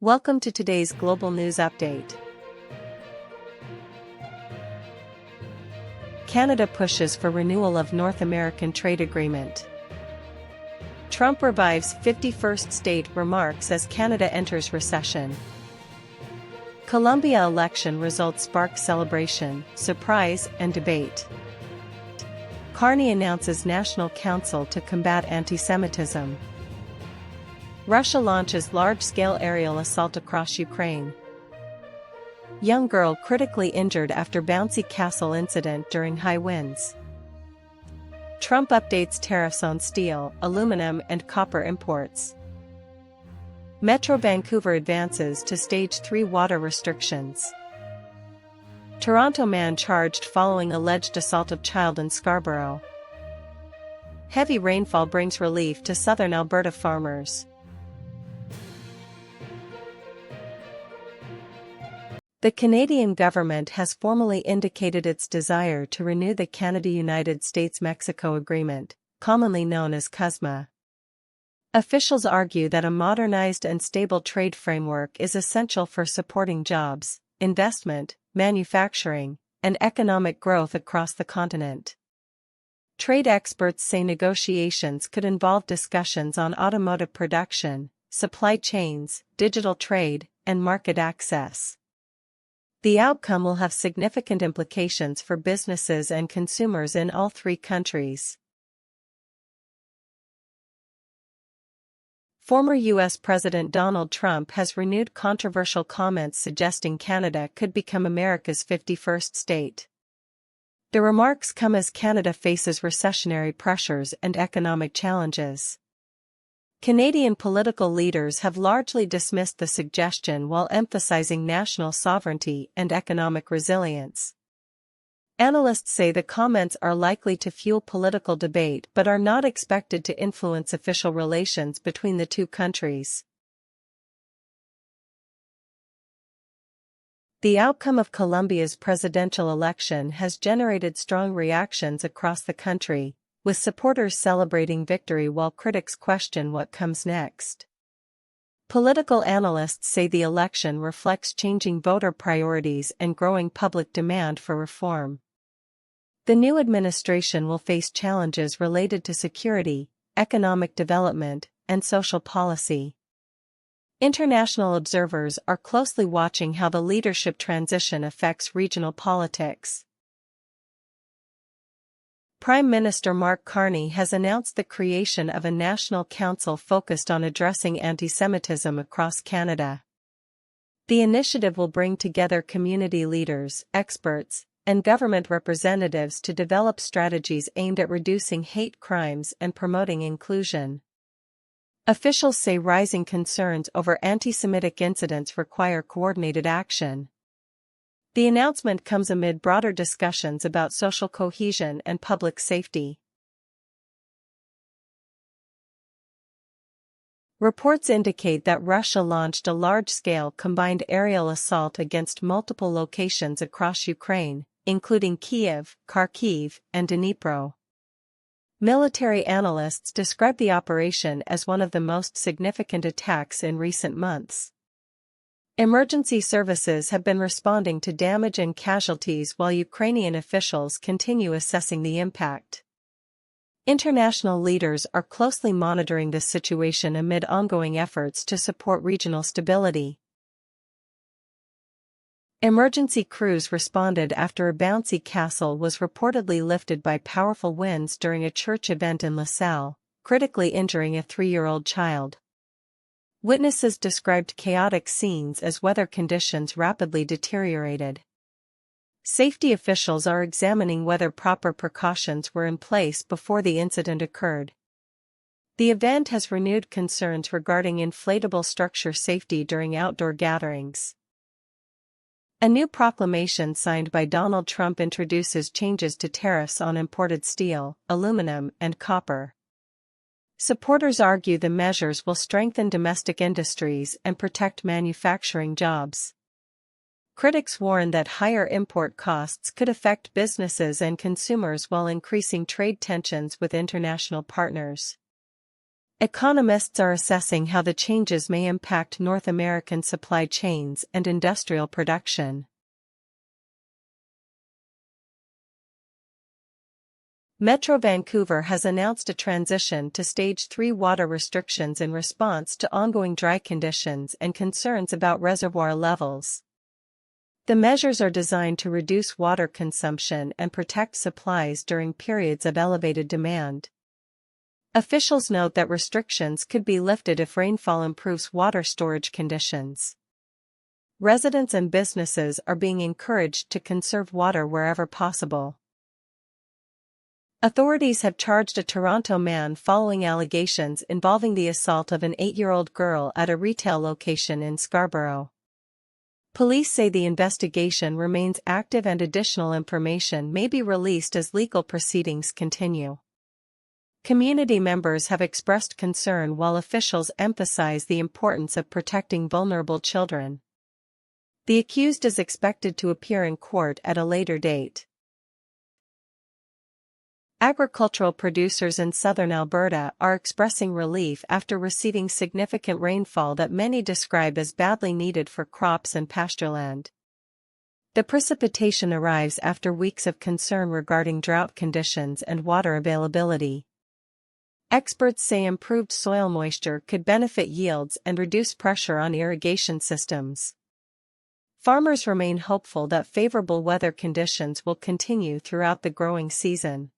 Welcome to today's global news update. Canada pushes for renewal of North American trade agreement. Trump revives 51st state remarks as Canada enters recession. Colombia election results spark celebration, surprise, and debate. Carney announces National Council to combat anti-Semitism. Russia launches large-scale aerial assault across Ukraine. Young girl critically injured after bouncy castle incident during high winds. Trump updates tariffs on steel, aluminum and copper imports. Metro Vancouver advances to Stage 3 water restrictions. Toronto man charged following alleged assault of child in Scarborough. Heavy rainfall brings relief to southern Alberta farmers. The Canadian government has formally indicated its desire to renew the Canada-United States-Mexico Agreement, commonly known as CUSMA. Officials argue that a modernized and stable trade framework is essential for supporting jobs, investment, manufacturing, and economic growth across the continent. Trade experts say negotiations could involve discussions on automotive production, supply chains, digital trade, and market access. The outcome will have significant implications for businesses and consumers in all three countries. Former U.S. President Donald Trump has renewed controversial comments suggesting Canada could become America's 51st state. The remarks come as Canada faces recessionary pressures and economic challenges. Canadian political leaders have largely dismissed the suggestion while emphasizing national sovereignty and economic resilience. Analysts say the comments are likely to fuel political debate but are not expected to influence official relations between the two countries. The outcome of Colombia's presidential election has generated strong reactions across the country, with supporters celebrating victory while critics question what comes next. Political analysts say the election reflects changing voter priorities and growing public demand for reform. The new administration will face challenges related to security, economic development, and social policy. International observers are closely watching how the leadership transition affects regional politics. Prime Minister Mark Carney has announced the creation of a national council focused on addressing anti-Semitism across Canada. The initiative will bring together community leaders, experts, and government representatives to develop strategies aimed at reducing hate crimes and promoting inclusion. Officials say rising concerns over anti-Semitic incidents require coordinated action. The announcement comes amid broader discussions about social cohesion and public safety. Reports indicate that Russia launched a large-scale combined aerial assault against multiple locations across Ukraine, including Kyiv, Kharkiv, and Dnipro. Military analysts describe the operation as one of the most significant attacks in recent months. Emergency services have been responding to damage and casualties while Ukrainian officials continue assessing the impact. International leaders are closely monitoring this situation amid ongoing efforts to support regional stability. Emergency crews responded after a bouncy castle was reportedly lifted by powerful winds during a church event in LaSalle, critically injuring a 3-year-old child. Witnesses described chaotic scenes as weather conditions rapidly deteriorated. Safety officials are examining whether proper precautions were in place before the incident occurred. The event has renewed concerns regarding inflatable structure safety during outdoor gatherings. A new proclamation signed by Donald Trump introduces changes to tariffs on imported steel, aluminum, and copper. Supporters argue the measures will strengthen domestic industries and protect manufacturing jobs. Critics warn that higher import costs could affect businesses and consumers while increasing trade tensions with international partners. Economists are assessing how the changes may impact North American supply chains and industrial production. Metro Vancouver has announced a transition to Stage 3 water restrictions in response to ongoing dry conditions and concerns about reservoir levels. The measures are designed to reduce water consumption and protect supplies during periods of elevated demand. Officials note that restrictions could be lifted if rainfall improves water storage conditions. Residents and businesses are being encouraged to conserve water wherever possible. Authorities have charged a Toronto man following allegations involving the assault of an 8-year-old girl at a retail location in Scarborough. Police say the investigation remains active and additional information may be released as legal proceedings continue. Community members have expressed concern while officials emphasize the importance of protecting vulnerable children. The accused is expected to appear in court at a later date. Agricultural producers in southern Alberta are expressing relief after receiving significant rainfall that many describe as badly needed for crops and pastureland. The precipitation arrives after weeks of concern regarding drought conditions and water availability. Experts say improved soil moisture could benefit yields and reduce pressure on irrigation systems. Farmers remain hopeful that favorable weather conditions will continue throughout the growing season.